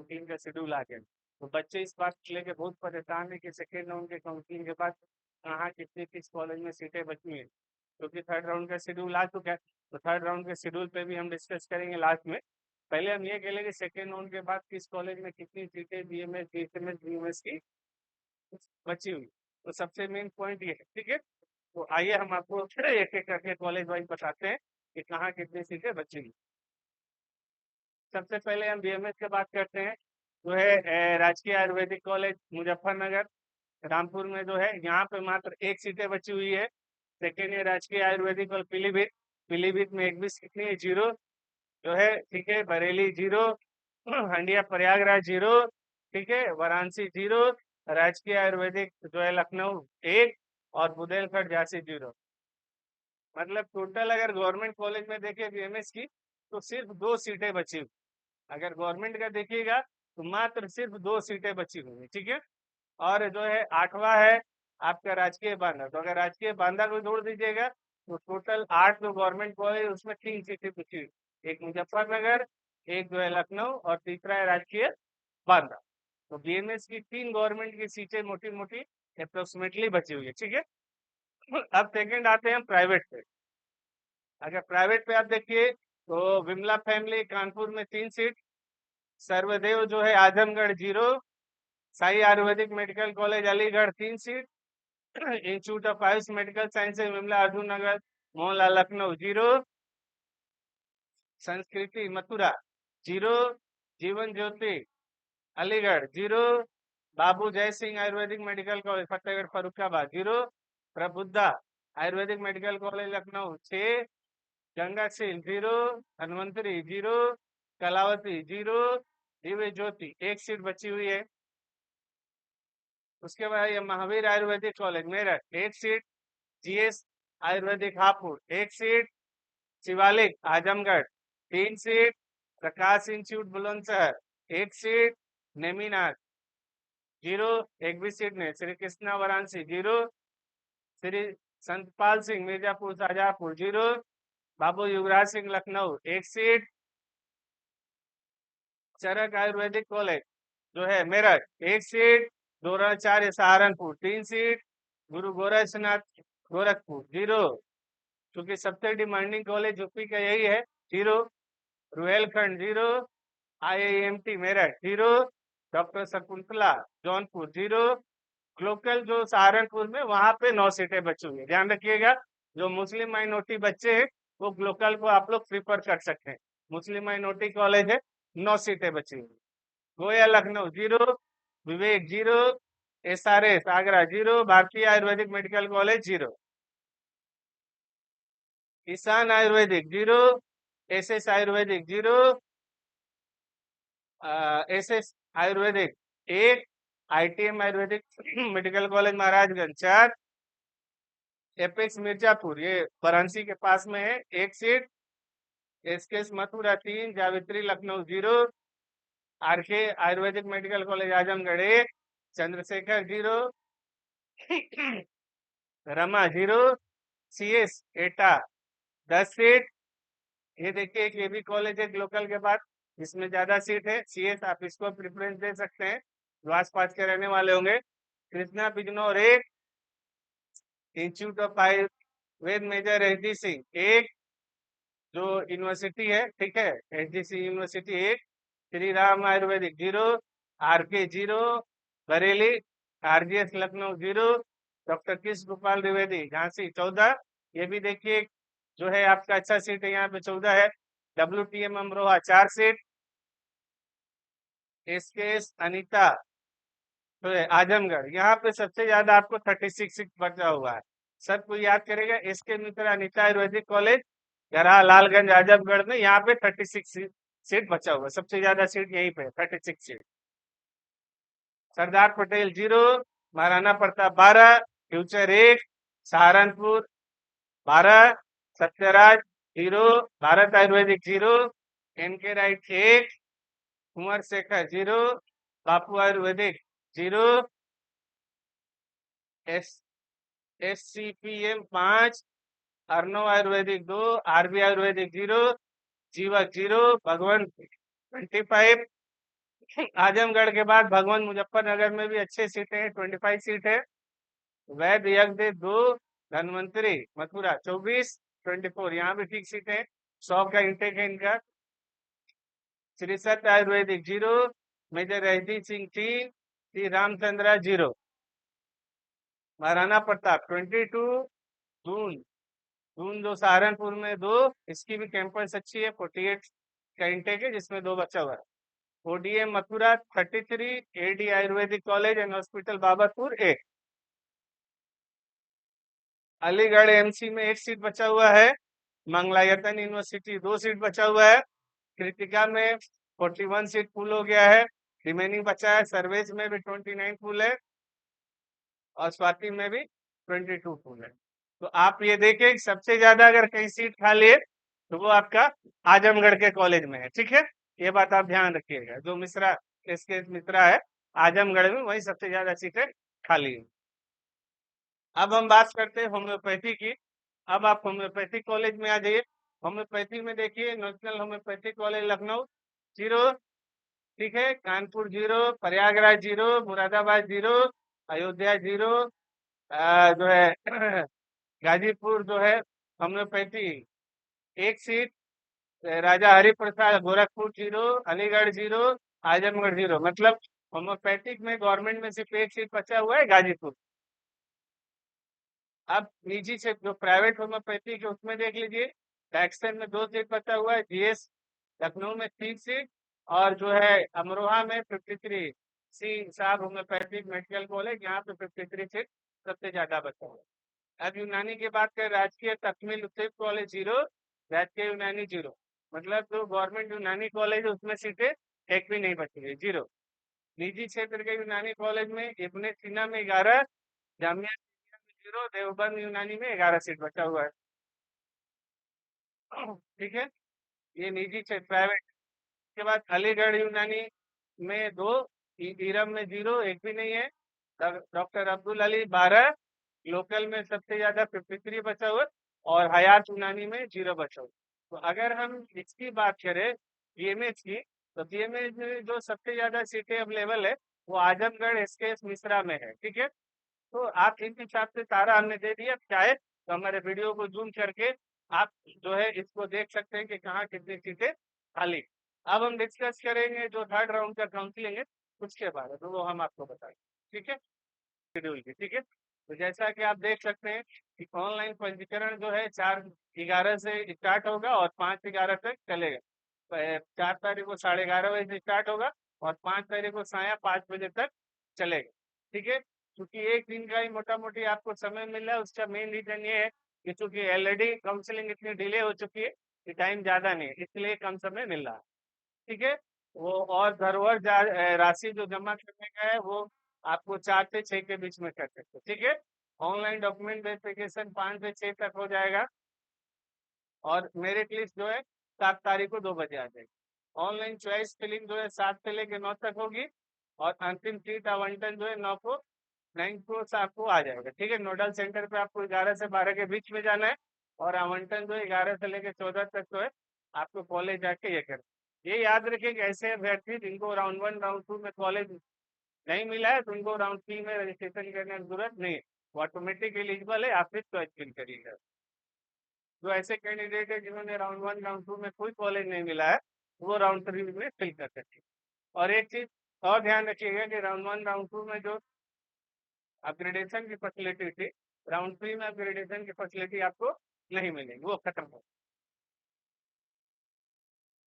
Counselling का schedule आ गया। तो बच्चे इस बात को लेके बहुत परेशान है कि सेकेंड राउंड के काउंसलिंग के बाद कहाँ कितनी किस कॉलेज में सीटें बची हैं, क्योंकि थर्ड राउंड का शेड्यूल आ चुका है। तो थर्ड राउंड के शेड्यूल पे भी हम डिस्कस करेंगे लास्ट में। पहले हम ये कह लेंगे सेकेंड राउंड के बाद किस कॉलेज में कितनी सीटें बीएमएस बीएसएमएस बीएमएस की बची हुई। तो सबसे मेन पॉइंट ये है, ठीक है। तो आइए हम आपको एक एक करके कॉलेज वाइज बताते हैं कि कहाँ कितनी सीटें बची हुई। सबसे पहले हम बीएमएस की बात करते हैं, जो है राजकीय आयुर्वेदिक कॉलेज मुजफ्फरनगर रामपुर में जो है, यहाँ पे मात्र एक सीटें बची हुई है। सेकेंड है राजकीय आयुर्वेदिक और पीलीभीत। पीलीभीत में एक भी कितनी है, 0 जो है, ठीक है। बरेली 0, हंडिया प्रयागराज 0, ठीक है। वाराणसी 0, राजकीय आयुर्वेदिक जो है लखनऊ 1 और बुंदेलखंड झांसी 0। मतलब टोटल अगर गवर्नमेंट कॉलेज में देखें बीएमएस की तो सिर्फ 2 सीटें बची हुई। अगर गवर्नमेंट का देखिएगा तो मात्र सिर्फ 2 सीटें बची हुई हैं, ठीक है। और जो है 8वां है आपका राजकीय बांदा। तो अगर राजकीय बांदा को जोड़ दीजिएगा तो टोटल 8 जो गवर्नमेंट कॉलेज उसमें 3 सीटें बची हुई, एक मुजफ्फरनगर, एक जो है लखनऊ और तीसरा है राजकीय बांदा। तो बीएमएस की 3 गवर्नमेंट की सीटें मोटी मोटी अप्रोक्सीमेटली बची हुई है, ठीक है। अब सेकंड आते हैं हम प्राइवेट पे। अगर प्राइवेट पे आप देखिए तो विमला फैमिली कानपुर में 3 सीट, सर्वदेव जो है Azamgarh 0, Sai Ayurvedic medical college Aligarh 3 seat, institute of Ayush medical sciences Vimla Arjun Nagar Mohalla Lucknow 0, संस्कृति Mathura 0, Jeevan Jyoti Aligarh 0, Babu Jai Singh Ayurvedic medical college Fatehgarh Farrukhabad 0, Prabuddha Ayurvedic medical college Lucknow 6, Gangasheel 0, Dhanvantari 0, Kalavati 0, Divya ज्योति 1 सीट बची हुई है। उसके बाद ये Mahavir Ayurvedic college Meerut 1 seat, GS Ayurvedic Hapur 1 seat, Shivalik Azamgarh 3 seat, Prakash institute Bulandshahr 1 seat, Neminath 0, एक भी सीट नहीं, श्री कृष्णा वाराणसी 0, श्री संतपाल सिंह मिर्जापुर शाहजहांपुर 0, बाबू युवराज सिंह लखनऊ 1 सीट, चरक आयुर्वेदिक कॉलेज जो है मेरठ 1 सीट, द्रोणाचार्य सहारनपुर 3 सीट, गुरु गोरक्षनाथ गोरखपुर 0, क्योंकि सबसे डिमांडिंग कॉलेज यूपी का यही है 0, Rohilkhand 0, IIMT Meerut 0, doctor Shakuntala Jaunpur 0, local जो सहारनपुर में वहां पे 9 सीटें बची हुई है। ध्यान रखिएगा, जो मुस्लिम माइनॉरिटी बच्चे हैं वो लोकल को आप लोग प्रिफर कर सकते हैं। मुस्लिम माइनॉरिटी कॉलेज है, 9 सीटें बची हुई। गोया लखनऊ 0, विवेक 0, SRS Agra 0, Bhartiya Ayurvedic medical college 0, Ishan Ayurvedic 0, SS Ayurvedic 0, SS Ayurvedic 1, ITM Ayurvedic medical college Maharajganj 4, apex Mirzapur ये वाराणसी के पास में है 1 seat, SKS Mathura 3, Javitri Lucknow 0, RK Ayurvedic medical college Azamgarh 1, Chandrashekhar 0, Rama 0, CS Etah 10 seat. ये देखिए एक ये भी कॉलेज है लोकल के बाद जिसमें ज्यादा सीट है, सीएस आप इसको प्रेफरेंस दे सकते हैं जो आस पास के रहने वाले होंगे। Krishna Bijnor 1, institute of Ayurveda major HD Singh 1 जो यूनिवर्सिटी है, ठीक है, HDC university 1, Shri Ram Ayurvedic 0, RK 0, Bareilly, RGS Lucknow 0, doctor Krishna Gopal Dwivedi Jhansi 14। ये भी देखिए जो है आपका अच्छा सीट है, यहाँ पे 14 है। WTM Amroha 4 seat, SKS Anita तो है आजमगढ़, यहाँ पे सबसे ज्यादा आपको 36 सीट बचा हुआ है। सब कोई याद करेगा, एसके मित्रा अनीता आयुर्वेदिक कॉलेज गढ़ा लालगंज आजमगढ़ में, यहाँ पे 36 सीट बचा हुआ है। सबसे ज्यादा सीट यहीं पे 36 seat. Sardar Patel 0, Maharana Pratap 12, future 1, Saharanpur 12, Satyaraj 0, Bharat Ayurvedic 0, NK right 1, Kunwar Shekhar 0, Bapu Ayurvedic 0, S SCPM 5, Arnav Ayurvedic 2, RB Ayurvedic 0, Jivak 0, भगवंत 25, आजमगढ़ के बाद भगवान मुजफ्फरनगर में भी अच्छे सीटें हैं, 25 सीट है। वैद यज्ञ 2, धन्वंतरी मथुरा 24, 24 यहाँ भी ठीक सीट है। 100 का इंटेक है इनका। श्री सत्य आयुर्वेदिक 0, मेजर रणजीत सिंह 3, श्री रामचंद्रा 0। महाराणा प्रताप 22, दून दून जो सहारनपुर में 2, इसकी भी कैंपस अच्छी है, 48 का इंटेक है जिसमें 2 बचा हुआ है। ODM Mathura 33, AD Ayurvedic college and hospital Babarpur 1। Aligarh MC में 1 सीट बचा हुआ है। मंगलायतन यूनिवर्सिटी 2 सीट बचा हुआ है। कृतिका में 41 सीट फुल हो गया है, रिमेनिंग बचा है। सर्वेज में भी 29 फुल है और स्वाति में भी 22 फुल है। तो आप ये देखें सबसे ज्यादा अगर कहीं सीट खाली है तो वो आपका आजमगढ़ के कॉलेज में है। ठीक है, ये बात आप ध्यान रखिएगा। जो मिश्रा एसके मिश्रा है आजमगढ़ में, वही सबसे ज्यादा सीटें खाली है। अब हम बात करते हैं होम्योपैथी की। अब आप होम्योपैथी कॉलेज में आ जाइए। होम्योपैथी में देखिए नेशनल होम्योपैथी कॉलेज लखनऊ 0, ठीक है। कानपुर 0, प्रयागराज 0, मुरादाबाद 0, अयोध्या 0, जो है गाजीपुर जो है होम्योपैथी 1 सीट, राजा हरिप्रसाद गोरखपुर 0, अलीगढ़ 0, आजमगढ़ 0। मतलब होम्योपैथिक में गवर्नमेंट में सिर्फ 1 सीट बचा हुआ है, गाजीपुर। अब निजी से जो प्राइवेट होम्योपैथिक है उसमें देख लीजिए, टैक्सन में 2 सीट बचा हुआ है, जीएस लखनऊ में 3 सीट, और जो है अमरोहा में 53, सी साहब होम्योपैथिक मेडिकल कॉलेज यहाँ पे 53 सीट सबसे ज्यादा बचा हुआ है। अब यूनानी की बात करें, राजकीय तकमील उत्तर कॉलेज 0, राजकीय यूनानी 0। मतलब जो गवर्नमेंट यूनानी कॉलेज है उसमें सीटें एक भी नहीं बची है, 0। निजी क्षेत्र के यूनानी कॉलेज में इब्ने सीना में 11, जामिया मिलिया में 0, देवबंद यूनानी में 11 सीट बचा हुआ है। ठीक है, ये निजी क्षेत्र प्राइवेट। के बाद अलीगढ़ यूनानी में 2, इरम में 0, एक भी नहीं है। डॉक्टर अब्दुल अली 12, लोकल में सबसे ज्यादा 53 बचा हुआ, और हयात यूनानी में 0 बचा हुआ। तो अगर हम इसकी बात करें बीएमएच की, तो बीएमएच में जो सबसे ज्यादा सीटें अवेलेबल है वो आजमगढ़ एसकेएस मिश्रा में है। ठीक है, तो आप इन हिसाब से सारा हमने दे दिया। चाहे तो हमारे वीडियो को जूम करके आप जो है इसको देख सकते हैं कि कहाँ कितनी सीटें खाली। अब हम डिस्कस करेंगे जो थर्ड राउंड का काउंसलिंग है उसके बारे में, वो हम आपको बताएंगे। ठीक है, शेड्यूल की। ठीक है, तो जैसा कि आप देख सकते हैं कि ऑनलाइन पंजीकरण जो है 4/11 से स्टार्ट होगा और 5/11 तक चलेगा। 4 तारीख को 11:30 बजे से स्टार्ट होगा और 5 तारीख को साया 5 बजे तक चलेगा। ठीक है, क्योंकि एक दिन का ही मोटा मोटी आपको समय मिल रहा है। उसका मेन रीजन ये है कि चूंकि ऑलरेडी काउंसलिंग इतनी डिले हो चुकी है कि टाइम ज्यादा नहीं है, इसलिए कम समय मिल रहा है। ठीक है, वो और धरोहर राशि जो जमा करने का है वो आपको 4 से 6 के बीच में कर सकते हैं। ठीक है, ऑनलाइन डॉक्यूमेंट वेरिफिकेशन 5 से 6 तक हो जाएगा और मेरिट लिस्ट जो है 7 तारीख को 2 बजे आ जाएगी। ऑनलाइन चॉइस फिलिंग जो है 7 से लेकर 9 तक होगी और अंतिम सीट आवंटन जो है 9 को आपको आ जाएगा। ठीक है, नोडल सेंटर पे आपको 11 से 12 के बीच में जाना है और आवंटन जो है 11 से लेकर 14 तक जो है आपको कॉलेज जाके ये करना। ये याद रखें कि ऐसे अभ्यर्थी जिनको राउंड 1 राउंड 2 में कॉलेज नहीं मिला है तो उनको राउंड 3 में रजिस्ट्रेशन करने की जरूरत नहीं है, वो ऑटोमेटिक एलिजिबल है, आप फिर चॉइस फिल करिएगा। जो ऐसे कैंडिडेट है जिन्होंने राउंड 1 राउंड 2 में कोई कॉलेज नहीं मिला है वो राउंड 3 में फिल कर सकते हैं। और एक चीज और ध्यान रखिएगा कि राउंड 1 राउंड 2 में जो अपग्रेडेशन की फैसिलिटी थी, राउंड 3 में अपग्रेडेशन की फैसिलिटी आपको नहीं मिलेगी, वो खत्म हो।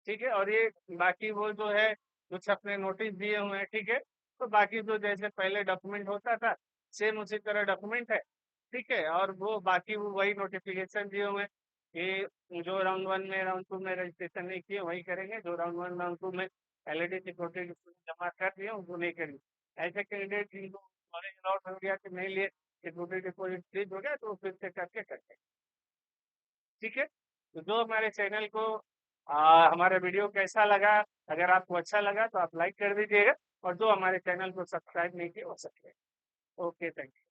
ठीक है, और ये बाकी वो जो है कुछ अपने नोटिस दिए हुए हैं। ठीक है, तो बाकी जो जैसे पहले डॉक्यूमेंट होता था सेम उसी तरह डॉक्यूमेंट है। ठीक है, और वो बाकी वो वही नोटिफिकेशन दिए हुए हैं कि जो राउंड 1 में राउंड 2 में रजिस्ट्रेशन नहीं किए वही करेंगे, जो राउंड 1 राउंड 2 में एलईडी सिक्योरिटी जमा कर दिए उनको नहीं करेंगे। ऐसे कैंडिडेट जिनको कॉलेज अलॉट हो गया कि नहीं लिए, सिक्योरिटी डिपॉजिट फ्रीज हो गया तो फिर से करके करते हैं। ठीक है, तो जो हमारे चैनल को हमारा वीडियो कैसा लगा, अगर आपको अच्छा लगा तो आप लाइक कर दीजिएगा और जो हमारे चैनल को सब्सक्राइब नहीं किया वो सब्सक्राइब। Okay, thank you.